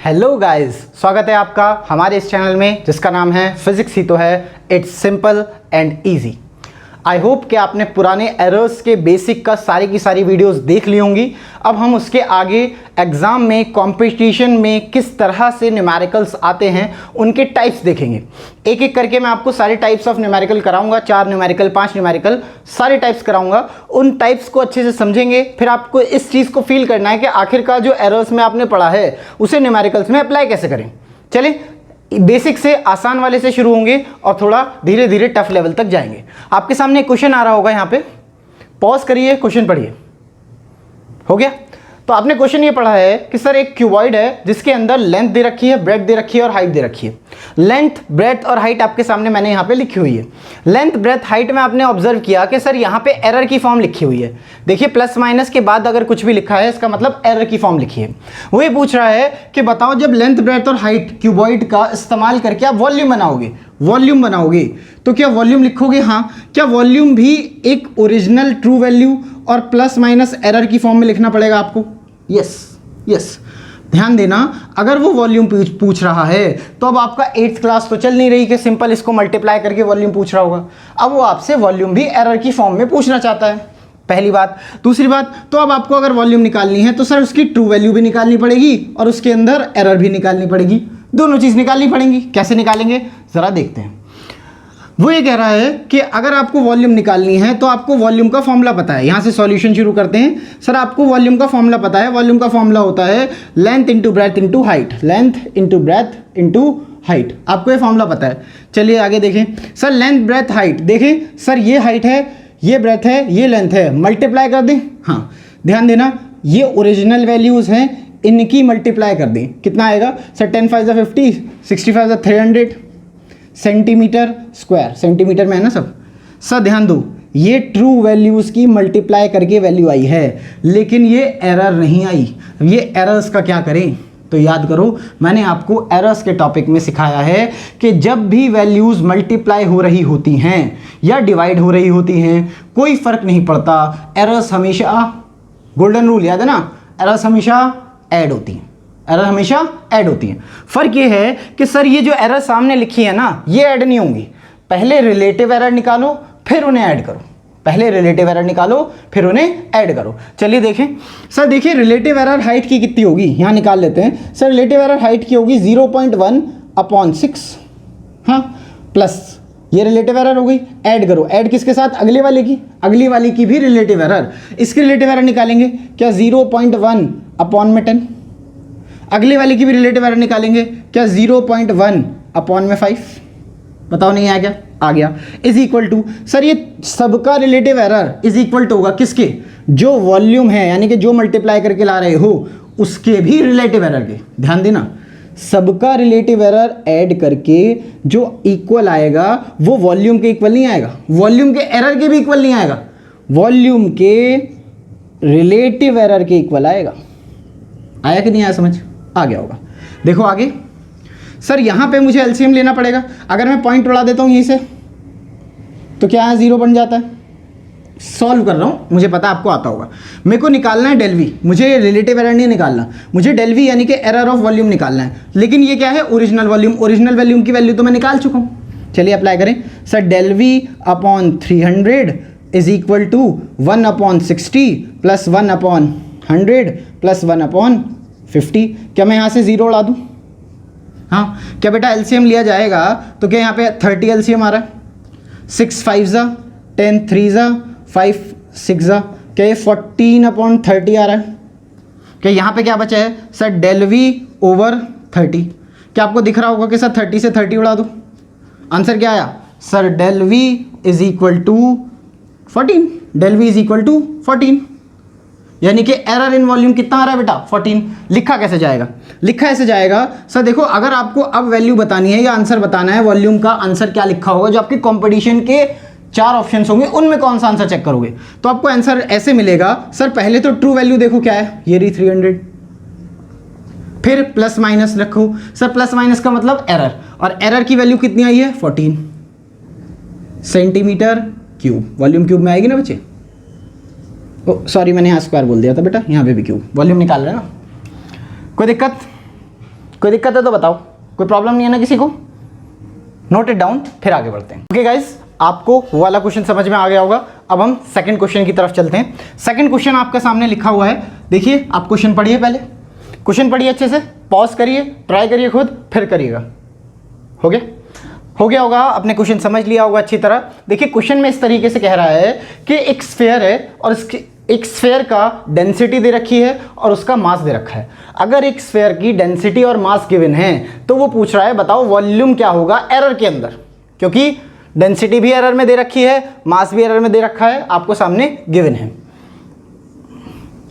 Hello guys, स्वागत है आपका हमारे इस चैनल में जिसका नाम है फिजिक्स ही तो है। It's simple and easy. I hope कि आपने पुराने एरर्स के बेसिक का सारी की सारी वीडियोस देख ली होंगी। अब हम उसके आगे एग्ज़ाम में कंपटीशन में किस तरह से न्यूमेरिकल्स आते हैं उनके टाइप्स देखेंगे। एक एक करके मैं आपको सारे टाइप्स ऑफ न्यूमेरिकल कराऊंगा, 4 न्यूमेरिकल 5 न्यूमेरिकल सारे टाइप्स कराऊंगा। उन टाइप्स को अच्छे से समझेंगे, फिर आपको इस चीज़ को फील करना है कि आखिरकार जो एरर्स में आपने पढ़ा है उसे न्यूमेरिकल्स में अप्लाई कैसे करें। चलिए बेसिक से आसान वाले से शुरू होंगे और थोड़ा धीरे धीरे टफ लेवल तक जाएंगे। आपके सामने एक क्वेश्चन आ रहा होगा, यहाँ पे पॉज करिए, क्वेश्चन पढ़िए। हो गया? तो आपने क्वेश्चन ये पढ़ा है कि सर एक क्यूबॉइड है जिसके अंदर लेंथ दे रखी है, ब्रेड्थ दे रखी है और हाइट दे रखी है। लेंथ, ब्रेड्थ और हाइट आपके सामने मैंने यहाँ पे लिखी हुई है। लेंथ, ब्रेड्थ, हाइट में आपने ऑब्जर्व किया कि सर यहाँ पे एरर की फॉर्म लिखी हुई है। देखिए प्लस माइनस के बाद अगर कुछ भी लिखा है इसका मतलब एरर की फॉर्म लिखी है। वो ये पूछ रहा है कि बताओ जब लेंथ, ब्रेड्थ और हाइट क्यूबॉइड का इस्तेमाल करके आप वॉल्यूम बनाओगे तो क्या वॉल्यूम लिखोगे? हाँ। क्या वॉल्यूम भी एक ओरिजिनल ट्रू वैल्यू और प्लस माइनस एरर की फॉर्म में लिखना पड़ेगा आपको? यस। ध्यान देना, अगर वो वॉल्यूम पूछ रहा है तो अब आपका 8th क्लास तो चल नहीं रही कि सिंपल इसको मल्टीप्लाई करके वॉल्यूम पूछ रहा होगा। अब वो आपसे वॉल्यूम भी एरर की फॉर्म में पूछना चाहता है, पहली बात। दूसरी बात, तो अब आपको अगर वॉल्यूम निकालनी है तो सर उसकी ट्रू वैल्यू भी निकालनी पड़ेगी और उसके अंदर एरर भी निकालनी पड़ेगी। दोनों चीज़ निकालनी पड़ेंगी। कैसे निकालेंगे ज़रा देखते हैं। वो ये कह रहा है कि अगर आपको वॉल्यूम निकालनी है तो आपको वॉल्यूम का फॉर्मूला पता है। यहाँ से सॉल्यूशन शुरू करते हैं। सर आपको वॉल्यूम का फॉर्मूला पता है। वॉल्यूम का फॉर्मूला होता है length into breadth into height. Length into breadth into height, आपको ये फॉर्मूला पता है। चलिए आगे देखें। सर लेंथ, ब्रेड्थ, हाइट, देखें सर ये हाइट है, ये ब्रेड्थ है, ये लेंथ है, मल्टीप्लाई कर दें। हाँ, ध्यान देना, ये ओरिजिनल वैल्यूज़ हैं, इनकी मल्टीप्लाई कर दें। कितना आएगा सर? 10 5 50, 65 300 centimetre square. सेंटीमीटर में है ना सब। सर ध्यान दो, ये ट्रू वैल्यूज़ की मल्टीप्लाई करके वैल्यू आई है, लेकिन ये एरर नहीं आई। ये एरर्स का क्या करें? तो याद करो, मैंने आपको एरर्स के टॉपिक में सिखाया है कि जब भी वैल्यूज़ मल्टीप्लाई हो रही होती हैं या डिवाइड हो रही होती हैं, कोई फ़र्क नहीं पड़ता, एरर्स हमेशा, गोल्डन रूल याद है ना, एरर्स हमेशा ऐड होती हैं। एरर हमेशा ऐड होती है। फ़र्क ये है कि सर ये जो एरर सामने लिखी है ना, ये ऐड नहीं होंगी। पहले रिलेटिव एरर निकालो फिर उन्हें ऐड करो। पहले रिलेटिव एरर निकालो फिर उन्हें ऐड करो। चलिए देखें। सर देखिए रिलेटिव एरर हाइट की कितनी होगी, यहाँ निकाल लेते हैं। सर रिलेटिव एरर हाइट की होगी 0.1/6। हाँ, प्लस ये रिलेटिव एरर हो गई। ऐड करो, ऐड किसके साथ? अगले वाले की। अगली वाली की भी रिलेटिव एरर। इसकी रिलेटिव एरर निकालेंगे क्या? 0.1/10। अगली वाली की भी रिलेटिव एरर निकालेंगे क्या? 0.1/5। बताओ नहीं आया क्या? आ गया। इज इक्वल टू, सर ये सबका relative error is equal to होगा किसके? जो वॉल्यूम है, यानी कि जो मल्टीप्लाई करके ला रहे हो उसके भी रिलेटिव एरर के। ध्यान देना, सबका रिलेटिव एरर ऐड करके जो इक्वल आएगा वो वॉल्यूम के इक्वल नहीं आएगा, वॉल्यूम के एरर के भी इक्वल नहीं आएगा, वॉल्यूम के रिलेटिव एरर के इक्वल आएगा। आया कि नहीं आया समझ? आ गया होगा। देखो आगे। सर यहाँ पे मुझे एलसीएम लेना पड़ेगा। अगर मैं पॉइंट उड़ा देता हूँ यहीं से तो क्या है? 0 बन जाता है। सॉल्व कर रहा हूँ, मुझे पता आपको आता होगा। मेरे को निकालना है डेल वी, मुझे रिलेटिव एरर नहीं निकालना, मुझे डेल वी यानी कि एरर ऑफ वॉल्यूम निकालना है। लेकिन ये क्या है? Original volume. ओरिजिनल वॉल्यूम की वैल्यू तो मैं निकाल चुका हूँ। चलिए अप्लाई करें। Sir del V upon 300 is equal to 1/60 plus 1/100 plus 1/50। क्या मैं यहाँ से 0 उड़ा दूँ? हाँ। क्या बेटा एलसीएम लिया जाएगा तो क्या यहाँ पे 30 एलसीएम आ रहा है? 6 5 ज़ा 10 3 ज़ा 5 6 ज़ा, क्या ये 14/30 आ रहा है? क्या यहाँ पे क्या बचा है? Sir del V over 30। क्या आपको दिख रहा होगा कि सर 30 से 30 उड़ा दो? आंसर क्या आया? Sir del V is equal to 14। Del V is equal to 14, यानी कि एरर इन वॉल्यूम कितना आ रहा है बेटा? 14। लिखा कैसे जाएगा? लिखा ऐसे जाएगा। सर देखो, अगर आपको अब वैल्यू बतानी है या आंसर बताना है वॉल्यूम का, आंसर क्या लिखा होगा? जो आपकी कंपटीशन के 4 ऑप्शंस होंगे उनमें कौन सा आंसर चेक करोगे तो आपको आंसर ऐसे मिलेगा। सर पहले तो ट्रू वैल्यू देखो क्या है, ये रही 300, फिर प्लस माइनस रखो। सर प्लस माइनस का मतलब एरर, और एरर की वैल्यू कितनी आई है? 14 सेंटीमीटर क्यूब। वॉल्यूम क्यूब में आएगी ना बच्चे? सॉरी मैंने यहाँ स्क्वायर बोल दिया था बेटा, यहाँ पे भी क्यूब। वॉल्यूम निकाल रहे हैं ना, कोई दिक्कत? कोई दिक्कत है तो बताओ, कोई प्रॉब्लम नहीं है ना किसी को? नोट इट डाउन, फिर आगे बढ़ते हैं। ओके गाइस, आपको वो वाला क्वेश्चन समझ में आ गया होगा। अब हम सेकंड क्वेश्चन की तरफ चलते हैं। सेकंड क्वेश्चन आपके सामने लिखा हुआ है, देखिए आप क्वेश्चन पढ़िए, पहले क्वेश्चन पढ़िए अच्छे से, पॉज करिए, ट्राई करिए खुद, फिर करिएगा। हो गया होगा, आपने क्वेश्चन समझ लिया होगा अच्छी तरह। देखिए क्वेश्चन में इस तरीके से कह रहा है कि एक स्फीयर है और इसके एक स्फीयर का डेंसिटी दे रखी है और उसका मास दे रखा है। अगर एक स्फीयर की डेंसिटी और मास गिवन है तो वो पूछ रहा है बताओ वॉल्यूम क्या होगा एरर के अंदर, क्योंकि डेंसिटी भी एरर में दे रखी है, मास भी एरर में दे रखा है, आपको सामने गिवन है,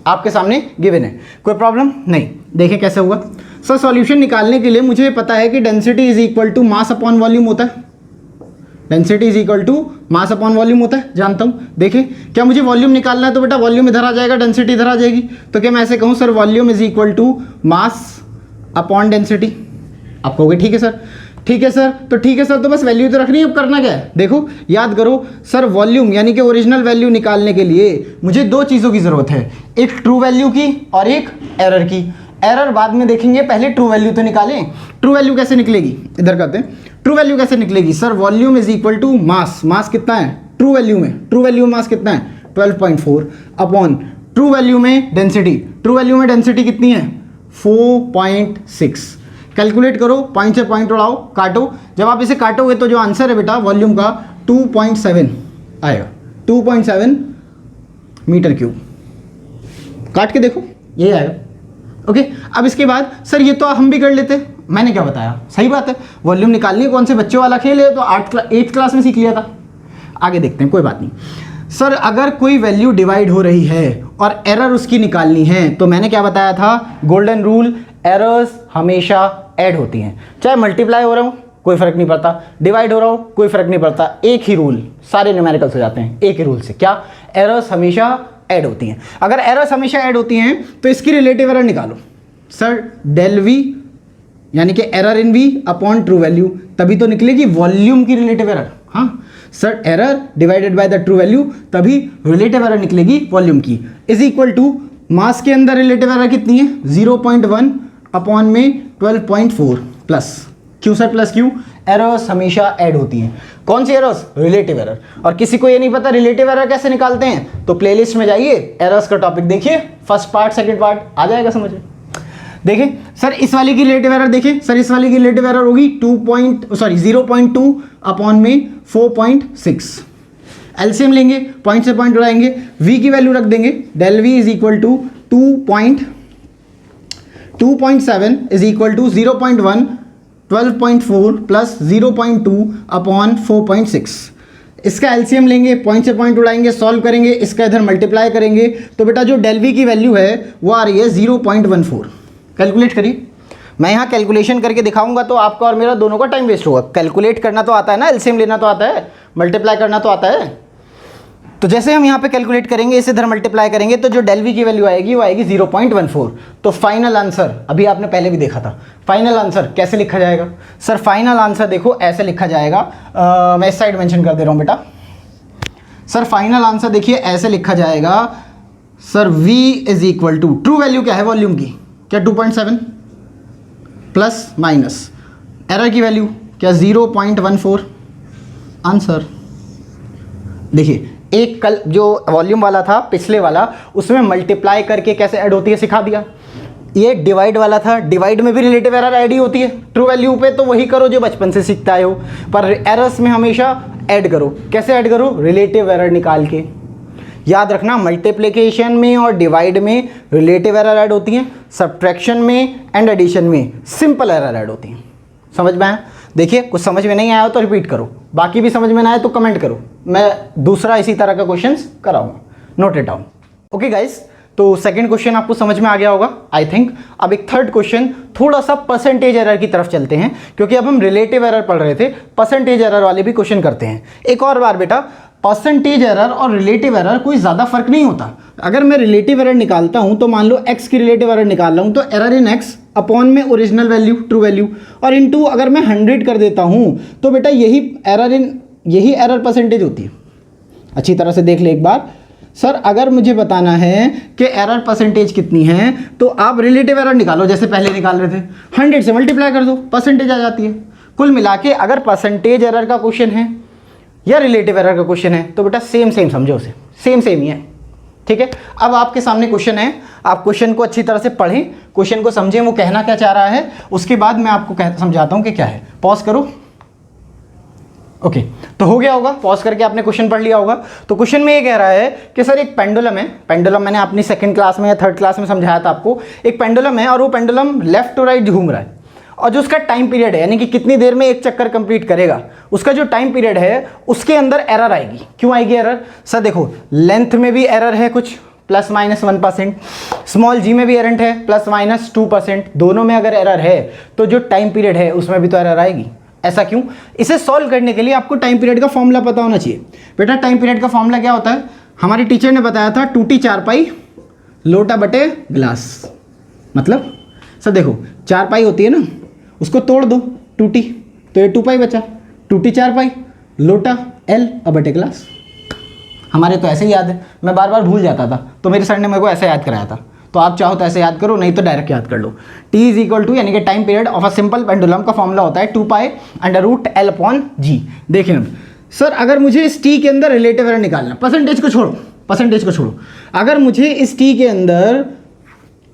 आपके सामने गिवन है, कोई प्रॉब्लम नहीं। देखिए कैसे हुआ सर, सॉल्यूशन निकालने के लिए मुझे पता है कि density is equal to mass upon volume होता है, density is equal to mass upon volume होता है, जानता हूँ। देखिए क्या मुझे वॉल्यूम निकालना है तो बेटा वॉल्यूम इधर आ जाएगा, डेंसिटी इधर आ जाएगी, तो क्या मैं ऐसे कहूँ sir volume is equal to mass upon density? आप कहोगे ठीक है सर, ठीक है सर, तो ठीक है सर, तो बस वैल्यू तो रखनी है, अब करना क्या है? देखो याद करो सर, वॉल्यूम यानी कि ओरिजिनल वैल्यू निकालने के लिए मुझे दो चीज़ों की ज़रूरत है, एक ट्रू वैल्यू की और एक एरर की। एरर बाद में देखेंगे, पहले ट्रू वैल्यू तो निकालें। ट्रू वैल्यू कैसे निकलेगी, इधर करते हैं। ट्रू वैल्यू कैसे निकलेगी sir? Volume is equal to mass, mass कितना है ट्रू वैल्यू में? ट्रू वैल्यू में मास कितना है 12.4 अपॉन ट्रू वैल्यू में डेंसिटी, ट्रू वैल्यू में डेंसिटी कितनी है 4.6। कैलकुलेट करो, पॉइंट से पॉइंट उड़ाओ, काटो, जब आप इसे काटोगे तो जो आंसर है बेटा वॉल्यूम का 2.7 आएगा, 2.7 मीटर क्यूब। काट के देखो ये आएगा। ओके अब इसके बाद सर ये तो हम भी कर लेते, मैंने क्या बताया, सही बात है, वॉल्यूम निकालनी है, कौन से बच्चों वाला खेल है, तो 8th क्लास में सीख लिया था। आगे देखते हैं, कोई बात नहीं। सर अगर कोई वैल्यू डिवाइड हो रही है और एरर उसकी निकालनी है तो मैंने क्या बताया था, गोल्डन रूल, एरर्स हमेशा ऐड होती हैं, चाहे मल्टीप्लाई हो रहा हूँ कोई फर्क नहीं पड़ता, डिवाइड हो रहा हूँ कोई फर्क नहीं पड़ता, एक ही रूल, सारे न्यूमेरिकल्स हो जाते हैं एक ही रूल से, क्या एरर्स हमेशा ऐड होती हैं। अगर एरर्स हमेशा ऐड होती हैं तो इसकी रिलेटिव एरर निकालो सर, डेल वी यानी कि error in V upon true value, तभी तो निकलेगी वॉल्यूम की रिलेटिव एरर। हाँ sir, error divided by the true value, तभी रिलेटिव एरर निकलेगी वॉल्यूम की, इज इक्वल टू मास के अंदर रिलेटिव एरर कितनी है 0.1 अपॉन में 12.4 plus Q sir, plus Q, errors हमेशा ऐड होती हैं। कौन सी एरर्स? Relative error. और किसी को ये नहीं पता रिलेटिव एरर कैसे निकालते हैं तो प्लेलिस्ट में जाइए, एरर्स का टॉपिक देखिए, फर्स्ट पार्ट सेकंड पार्ट आ जाएगा समझ में। देखिए सर इस वाली की रिलेटिव एरर, देखिए सर इस वाली की रिलेटिव एरर होगी 0.2 अपॉन में 4.6। एलसीएम लेंगे, पॉइंट से पॉइंट उड़ाएंगे, v की वैल्यू रख देंगे, del v is equal to 2.7 is equal to 0.1 12.4 plus 0.2 upon 4.6। इसका एलसीएम लेंगे, पॉइंट से पॉइंट उड़ाएंगे, सॉल्व करेंगे, इसका इधर मल्टीप्लाई करेंगे, तो बेटा जो डेल वी की वैल्यू है वो आ रही है 0.14। कैलकुलेट करिए, मैं यहाँ कैलकुलेशन करके दिखाऊंगा तो आपका और मेरा दोनों का टाइम वेस्ट होगा। कैलकुलेट करना तो आता है ना, एलसीएम लेना तो आता है, मल्टीप्लाई करना तो आता है। तो जैसे हम यहाँ पे कैलकुलेट करेंगे, इसे इधर मल्टीप्लाई करेंगे तो जो डेल वी की वैल्यू आएगी वो आएगी 0.14। तो फाइनल आंसर, अभी आपने पहले भी देखा था, फाइनल आंसर कैसे लिखा जाएगा सर? फाइनल आंसर देखो ऐसे लिखा जाएगा, मैं इस साइड मेंशन कर दे रहा हूँ बेटा। सर फाइनल आंसर देखिए ऐसे लिखा जाएगा sir, v is equal to, true value क्या है वॉल्यूम की, क्या 2.7 प्लस माइनस एरर की वैल्यू क्या 0.14। आंसर देखिए, एक कल जो वॉल्यूम वाला था पिछले वाला, उसमें मल्टीप्लाई करके कैसे ऐड होती है सिखा दिया। ये डिवाइड वाला था, डिवाइड में भी रिलेटिव एरर ऐड ही होती है ट्रू वैल्यू पे, तो वही करो जो बचपन से सीखते आए हो, पर एरर्स में हमेशा ऐड करो। कैसे ऐड करो? रिलेटिव एरर निकाल के। याद रखना मल्टीप्लिकेशन में और डिवाइड में रिलेटिव एरर ऐड होती हैं, सब्ट्रैक्शन में एंड एडिशन में सिंपल एरर ऐड होती हैं। समझ में आया? देखिए कुछ समझ में नहीं आया तो रिपीट करो, बाकी भी समझ में ना आए तो कमेंट करो, मैं दूसरा इसी तरह का क्वेश्चंस कराऊंगा, note it down. Okay guys, तो सेकंड क्वेश्चन आपको समझ में आ गया होगा आई थिंक। अब एक थर्ड क्वेश्चन, थोड़ा सा परसेंटेज एरर की तरफ चलते हैं, क्योंकि अब हम रिलेटिव एरर पढ़ रहे थे, परसेंटेज एरर वाले भी क्वेश्चन करते हैं एक और बार। बेटा परसेंटेज एरर और रिलेटिव एरर कोई ज़्यादा फर्क नहीं होता। अगर मैं रिलेटिव एरर निकालता हूं तो मान लो x की रिलेटिव एरर निकाल रहा हूं तो एरर इन x अपॉन में ओरिजिनल वैल्यू ट्रू वैल्यू, और इनटू अगर मैं 100 कर देता हूं तो बेटा यही एरर परसेंटेज होती है। अच्छी तरह से देख ले एक बार, सर अगर मुझे बताना है कि एरर परसेंटेज कितनी है तो आप रिलेटिव एरर निकालो, जैसे पहले निकाल रहे थे, 100 से मल्टीप्लाई कर दो, परसेंटेज आ जाती है। कुल मिला के अगर परसेंटेज एरर का क्वेश्चन है या रिलेटिव एरर का क्वेश्चन है तो बेटा सेम सेम समझो उसे, सेम सेम ही है, ठीक है। अब आपके सामने क्वेश्चन है, आप क्वेश्चन को अच्छी तरह से पढ़ें, क्वेश्चन को समझें वो कहना क्या चाह रहा है, उसके बाद मैं आपको समझाता हूँ कि क्या है। पॉज करो। ओके, तो हो गया होगा, पॉज करके आपने क्वेश्चन पढ़ लिया होगा। तो क्वेश्चन में ये कह रहा है कि सर एक पेंडुलम है, पेंडुलम मैंने अपनी सेकंड क्लास में या थर्ड क्लास में समझाया था आपको, एक पेंडुलम है और वो पेंडुलम लेफ्ट टू राइट घूम रहा है, और जो उसका टाइम पीरियड है यानी कि कितनी देर में एक चक्कर कंप्लीट करेगा, उसका जो टाइम पीरियड है उसके अंदर एरर आएगी। क्यों आएगी एरर? सर देखो, लेंथ में भी एरर है कुछ ±1%, स्मॉल जी में भी एरर है ±2%, दोनों में अगर एरर है तो जो टाइम पीरियड है उसमें भी तो एरर आएगी। ऐसा क्यों? इसे सॉल्व करने के लिए आपको टाइम पीरियड का फॉर्मूला पता होना चाहिए। बेटा टाइम पीरियड का फॉर्मूला क्या होता है? हमारी टीचर ने बताया था 2t 4 पाई लोटा बटे ग्लास। मतलब सर देखो 4 पाई होती है ना, उसको तोड़ दो 2t, तो ये 2 पाई बचा, 2t 4 पाई लोटा L और बटे ग्लास। हमारे तो ऐसे ही याद है, मैं बार बार भूल जाता था तो मेरे सर ने मेरे को ऐसे याद कराया था। तो आप चाहो तो ऐसे याद करो, नहीं तो डायरेक्ट याद कर लो। t इज इक्वल टू यानी कि time period of a simple pendulum का फॉर्मूला होता है 2 पाई √L/g। देखिए सर अगर मुझे इस t के अंदर रिलेटिव एरर निकालना, परसेंटेज को छोड़ो, अगर मुझे इस t के अंदर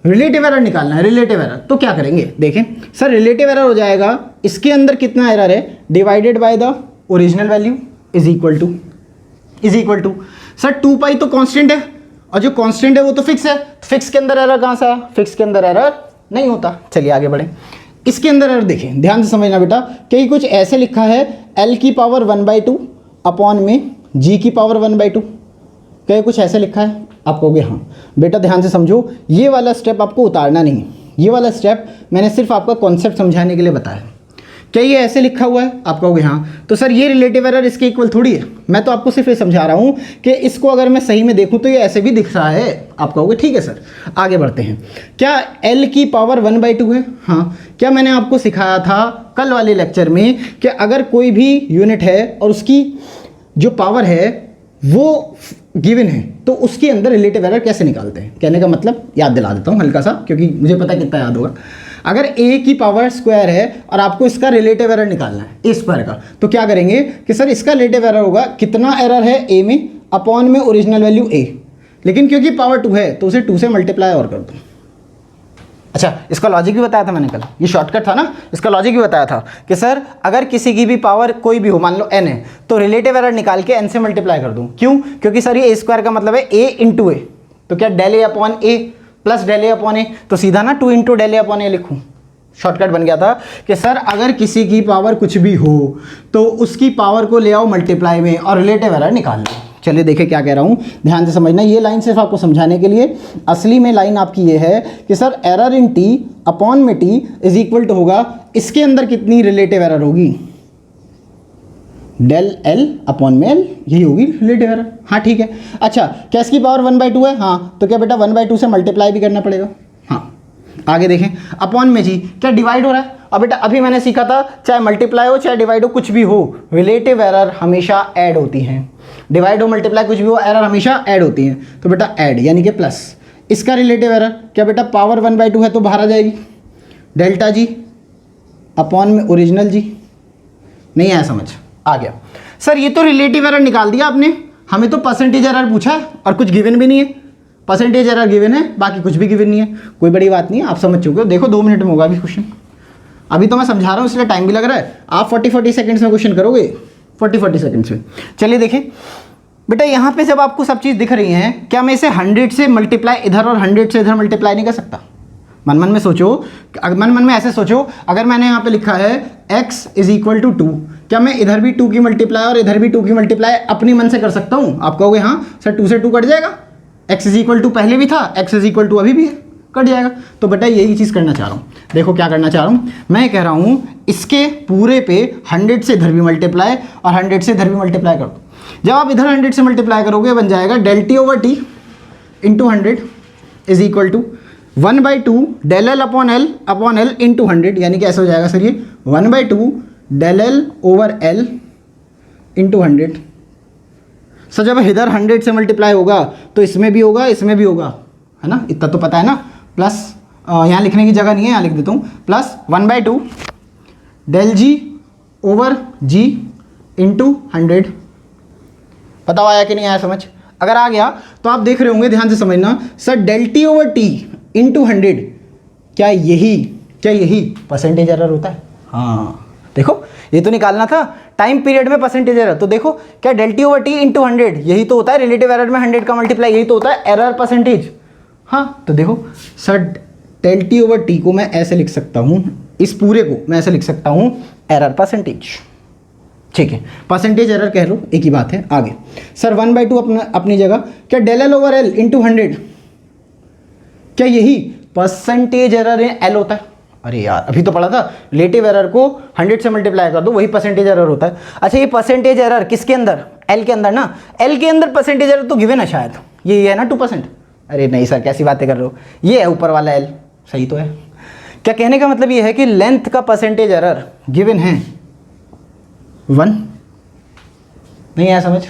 रिलेटिव एरर निकालना है, रिलेटिव एरर, तो क्या करेंगे? देखें सर, रिलेटिव एरर हो जाएगा इसके अंदर कितना एरर है divided by the original value is equal to sir 2 pi तो कांस्टेंट है, और जो कांस्टेंट है वो तो फिक्स है, फिक्स के अंदर एरर कहाँ से आया? फिक्स के अंदर एरर नहीं होता। चलिए आगे बढ़े। इसके अंदर एरर देखें, ध्यान से समझना बेटा, कि कुछ ऐसे लिखा है L की पावर 1/2 अपॉन में G की पावर 1/2, क्या कुछ ऐसे लिखा है? आप कहोगे हाँ। बेटा ध्यान से समझो, ये वाला स्टेप आपको उतारना नहीं है, ये वाला स्टेप मैंने सिर्फ आपका कॉन्सेप्ट समझाने के लिए बताया। क्या ये ऐसे लिखा हुआ है? आप कहोगे हाँ। तो सर ये रिलेटिव एरर इसके इक्वल थोड़ी है, मैं तो आपको सिर्फ ये समझा रहा हूँ कि इसको अगर मैं सही में देखूँ तो ये ऐसे भी दिख रहा है। आप कहोगे ठीक है सर। आगे बढ़ते हैं। क्या L की पावर 1/2 है? हाँ। क्या मैंने आपको सिखाया था कल वाले लेक्चर में कि अगर कोई भी यूनिट है और उसकी जो पावर है वो गिवन है तो उसके अंदर रिलेटिव एरर कैसे निकालते हैं? कहने का मतलब याद दिला देता हूँ हल्का सा, क्योंकि मुझे पता है कितना याद होगा। अगर a की पावर स्क्वायर है और आपको इसका रिलेटिव एरर निकालना है a स्क्वायर का, तो क्या करेंगे कि सर इसका रिलेटिव एरर होगा, कितना एरर है a में, अपॉन में ओरिजिनल वैल्यू a, लेकिन क्योंकि पावर 2 है तो उसे 2 से मल्टीप्लाई और कर दो। अच्छा, इसका लॉजिक भी बताया था मैंने कल, ये शॉर्टकट था ना, इसका लॉजिक भी बताया था कि सर अगर किसी की भी पावर कोई भी हो, मान लो n है, तो रिलेटिव एरर निकाल के n से मल्टीप्लाई कर दूं। क्यों? क्योंकि सर ये a स्क्वायर का मतलब है a इंटू ए, तो क्या del A upon A plus del A upon ए, तो सीधा ना 2 इंटू डेल ए अपॉन ए लिखूँ। शॉर्टकट बन गया था कि सर अगर किसी की पावर कुछ भी हो तो उसकी पावर को ले आओ मल्टीप्लाई में और रिलेटिव एरर निकाल लो। चलिए देखें क्या कह रहा हूँ, ध्यान से समझना। ये लाइन सिर्फ आपको समझाने के लिए, असली में लाइन आपकी ये है कि sir error in t upon में t इज इक्वल टू होगा, इसके अंदर कितनी रिलेटिव एरर होगी? डेल L अपॉन में L, यही होगी रिलेटिव एरर। हाँ ठीक है। अच्छा, क्या इसकी पावर 1/2 है? हाँ, तो क्या बेटा 1/2 से मल्टीप्लाई भी करना पड़ेगा। हाँ, आगे देखें, अपॉन में जी क्या डिवाइड हो रहा है। अब बेटा अभी मैंने सीखा था चाहे मल्टीप्लाई हो चाहे डिवाइड हो, कुछ भी हो, रिलेटिव एरर हमेशा ऐड होती हैं। डिवाइड हो मल्टीप्लाई कुछ भी हो, एरर हमेशा ऐड होती हैं। तो बेटा ऐड यानी कि प्लस, इसका रिलेटिव एरर क्या बेटा पावर 1/2 है तो बाहर आ जाएगी, डेल्टा जी अपॉन में ओरिजिनल जी। नहीं आया समझ? आ गया। सर ये तो रिलेटिव एरर निकाल दिया आपने, हमें तो परसेंटेज एरर पूछा है और कुछ गिवन भी नहीं है। परसेंटेज एरर गिवन है, बाकी कुछ भी गिवन नहीं है। कोई बड़ी बात नहीं है, आप समझ चुके हो। देखो 2 मिनट में होगा अभी क्वेश्चन, अभी तो मैं समझा रहा हूँ इसलिए टाइम भी लग रहा है। आप 40 सेकंड्स में क्वेश्चन करोगे, 40 सेकंड्स में। चलिए देखें बेटा, यहाँ पे जब आपको सब चीज़ दिख रही हैं, क्या मैं इसे 100 से मल्टीप्लाई इधर और 100 से इधर मल्टीप्लाई नहीं कर सकता? मन में सोचो, मन में ऐसे सोचो, अगर मैंने यहाँ पे लिखा है x इज इक्वल टू 2, क्या मैं इधर भी 2 की मल्टीप्लाई और इधर भी 2 की मल्टीप्लाई अपनी मन से कर सकता हूँ? आप कहोगे हाँ सर 2 से 2 कट जाएगा, x इज इक्वल टू पहले भी था, x इज इक्वल टू अभी भी है, कट जाएगा। तो बेटा यही चीज़ करना चाह रहा हूँ। देखो क्या करना चाह रहा हूँ, मैं कह रहा हूँ इसके पूरे पे 100 से इधर भी मल्टीप्लाई और 100 से इधर भी मल्टीप्लाई कर दो। जब आप इधर 100 से मल्टीप्लाई करोगे बन जाएगा del T over T into 100 is equal to 1/2 del L upon L into 100, यानी कि ऐसा हो जाएगा सर ये 1/2 del L over L into 100। Sir जब इधर 100 से मल्टीप्लाई होगा तो इसमें भी होगा, इसमें भी होगा, है ना, इतना तो पता है ना। प्लस यहाँ लिखने की जगह नहीं है, यहाँ लिख देता हूँ, प्लस 1/2 डेल जी ओवर जी इंटू 100। पता आया कि नहीं आया समझ? अगर आ गया तो आप देख रहे होंगे, ध्यान से समझना, sir del T over T into 100, क्या यही परसेंटेज एरर होता है? हाँ देखो, ये तो निकालना था टाइम पीरियड में परसेंटेज एरर, तो देखो क्या del T over T into 100 यही तो होता है रिलेटिव एरर में 100 का मल्टीप्लाई, यही तो होता है एरर परसेंटेज। हाँ तो देखो sir del T over T को मैं ऐसे लिख सकता हूँ, इस पूरे को मैं ऐसे लिख सकता हूँ एरर परसेंटेज, ठीक है, परसेंटेज एरर कह लो, एक ही बात है। आगे सर 1/2 अपनी जगह, क्या del L over L into 100, क्या यही परसेंटेज एरर एल होता है? अरे यार अभी तो पढ़ा था, रिलेटिव एरर को 100 से मल्टीप्लाई कर दो वही परसेंटेज एरर होता है। अच्छा ये परसेंटेज एरर किसके अंदर? एल के अंदर ना, एल के अंदर परसेंटेज एरर तो गिवन है शायद, ये है ना 2%। अरे नहीं सर कैसी बातें कर रहे हो, ये है ऊपर वाला एल, सही तो है। क्या कहने का मतलब ये है कि लेंथ का परसेंटेज एरर गिवन है 1, नहीं आया समझ?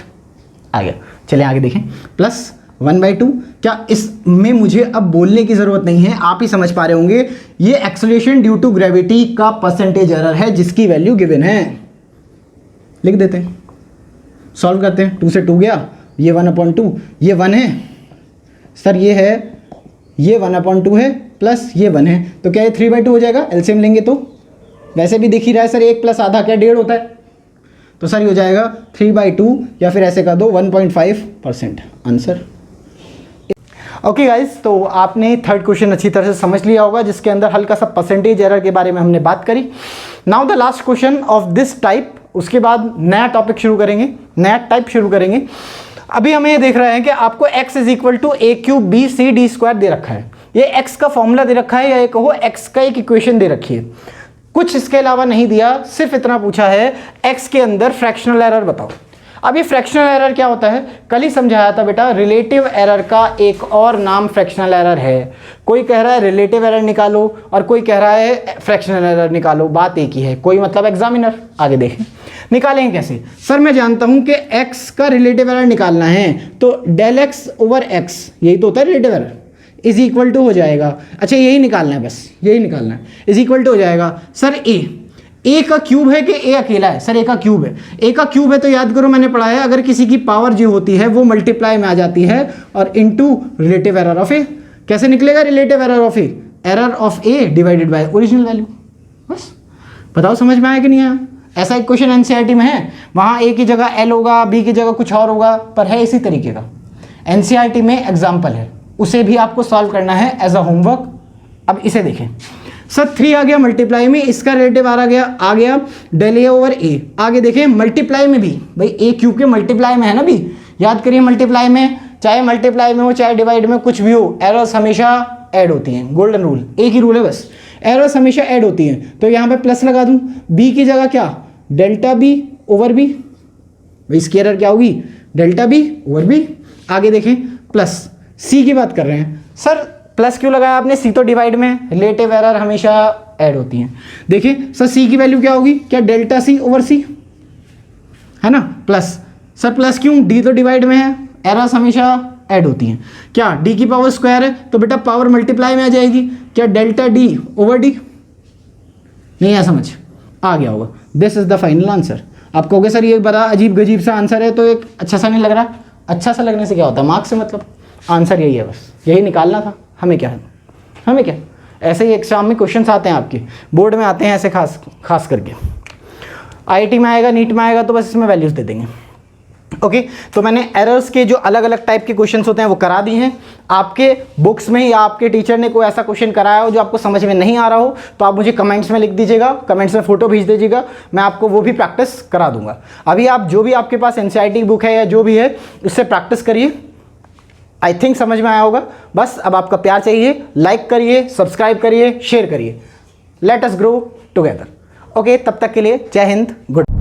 आ गया, चलिए आगे देखें, प्लस 1/2, क्या इसमें मुझे अब बोलने की ज़रूरत नहीं है, आप ही समझ पा रहे होंगे, ये एक्सेलरेशन ड्यू टू ग्रेविटी का परसेंटेज एरर है जिसकी वैल्यू गिवन है। लिख देते हैं, सॉल्व करते हैं, 2 से 2 गया, ये 1/2, ये 1 है सर, ये है, ये 1/2 है, प्लस ये 1 है, तो क्या ये 3/2 हो जाएगा? एलसीएम लेंगे तो वैसे भी दिख ही रहा है सर, 1 + आधा क्या 1.5 होता है, तो सर ये हो जाएगा 3/2, या फिर ऐसे कर दो 1.5% आंसर। ओके गाइज, तो आपने थर्ड क्वेश्चन अच्छी तरह से समझ लिया होगा जिसके अंदर हल्का सा परसेंटेज एरर के बारे में हमने बात करी। Now the last question of this type, उसके बाद नया टॉपिक शुरू करेंगे, नया टाइप शुरू करेंगे। अभी हमें ये देख रहे हैं कि आपको x = a³ दे रखा है, ये x का फॉर्मूला दे रखा है, या ये कहो x का एक इक्वेशन दे रखी है, कुछ इसके अलावा नहीं दिया, सिर्फ इतना पूछा है x के अंदर फ्रैक्शनल एरर बताओ। अब ये फ्रैक्शनल एरर क्या होता है, कल ही समझाया था बेटा, रिलेटिव एरर का एक और नाम फ्रैक्शनल एरर है। कोई कह रहा है रिलेटिव एरर निकालो और कोई कह रहा है फ्रैक्शनल एरर निकालो, बात एक ही है, कोई मतलब एग्जामिनर। आगे देखें निकालेंगे कैसे। सर मैं जानता हूं कि x का रिलेटिव एरर निकालना है, तो डेल x ओवर x, यही तो होता है relative error, is equal to हो जाएगा, अच्छा यही निकालना है, बस यही निकालना है, इज इक्वल टू हो जाएगा सर ए का क्यूब है कि ए अकेला है? सर ए का क्यूब है, ए का क्यूब है तो याद करो मैंने पढ़ा है, अगर किसी की पावर जो होती है वो मल्टीप्लाई में आ जाती है और इनटू रिलेटिव एरर ऑफ ए। कैसे निकलेगा relative error of A? Error of A divided by original value. बस बताओ समझ में आया कि नहीं आया? ऐसा एक क्वेश्चन एनसीईआरटी में है, वहाँ ए की जगह एल होगा, बी की जगह कुछ और होगा, पर है इसी तरीके का, एनसीईआरटी में एग्जाम्पल है, उसे भी आपको सॉल्व करना है एज अ होमवर्क। अब इसे देखें, सर 3 आ गया मल्टीप्लाई में, इसका रिलेटिव आ गया डेल ए ओवर ए। आगे देखें मल्टीप्लाई में भी, भाई ए क्यूब के मल्टीप्लाई में है ना, भी याद करिए मल्टीप्लाई में, चाहे मल्टीप्लाई में हो चाहे डिवाइड में, कुछ भी हो, एरर्स हमेशा ऐड होती हैं, गोल्डन रूल, एक ही रूल है बस, एरर्स हमेशा ऐड होती हैं। तो यहाँ पे प्लस लगा दूँ, बी की जगह क्या, डेल्टा बी ओवर बी, इसकी एरर क्या होगी, डेल्टा बी ओवर बी। आगे देखें प्लस सी की बात कर रहे हैं, सर प्लस क्यों लगाया आपने, सी तो डिवाइड में, रिलेटिव एरर हमेशा ऐड होती हैं। देखिए सर सी की वैल्यू क्या होगी, क्या डेल्टा सी ओवर सी, है ना, प्लस सर प्लस क्यों, डी तो डिवाइड में है, एरर्स हमेशा ऐड होती हैं। क्या डी की पावर स्क्वायर है तो बेटा पावर मल्टीप्लाई में आ जाएगी, क्या डेल्टा डी ओवर डी, नहीं है समझ, आ गया होगा। This is the final answer. आप कहोगे सर ये बड़ा अजीब गजीब सा आंसर है, तो एक अच्छा सा नहीं लग रहा, अच्छा सा लगने से क्या होता है, मार्क्स से मतलब, आंसर यही है, बस यही निकालना था। हमें क्या है, हमें क्या, ऐसे ही एग्जाम में क्वेश्चंस आते हैं, आपके बोर्ड में आते हैं ऐसे, खास करके आईआईटी में आएगा, नीट में आएगा, तो बस इसमें वैल्यूज दे देंगे। ओके तो मैंने एरर्स के जो अलग अलग टाइप के क्वेश्चंस होते हैं वो करा दिए हैं। आपके बुक्स में या आपके टीचर ने कोई ऐसा क्वेश्चन कराया हो जो आपको समझ में नहीं आ रहा हो, तो आप मुझे कमेंट्स में लिख दीजिएगा, कमेंट्स में फोटो भेज दीजिएगा, मैं आपको वो भी प्रैक्टिस करा दूंगा। अभी आप जो भी आपके पास एनसीईआरटी बुक है या जो भी है उससे प्रैक्टिस करिए, आई थिंक समझ में आया होगा। बस अब आपका प्यार चाहिए, लाइक करिए, सब्सक्राइब करिए, शेयर करिए, let us grow together. Okay तब तक के लिए जय हिंद, गुड।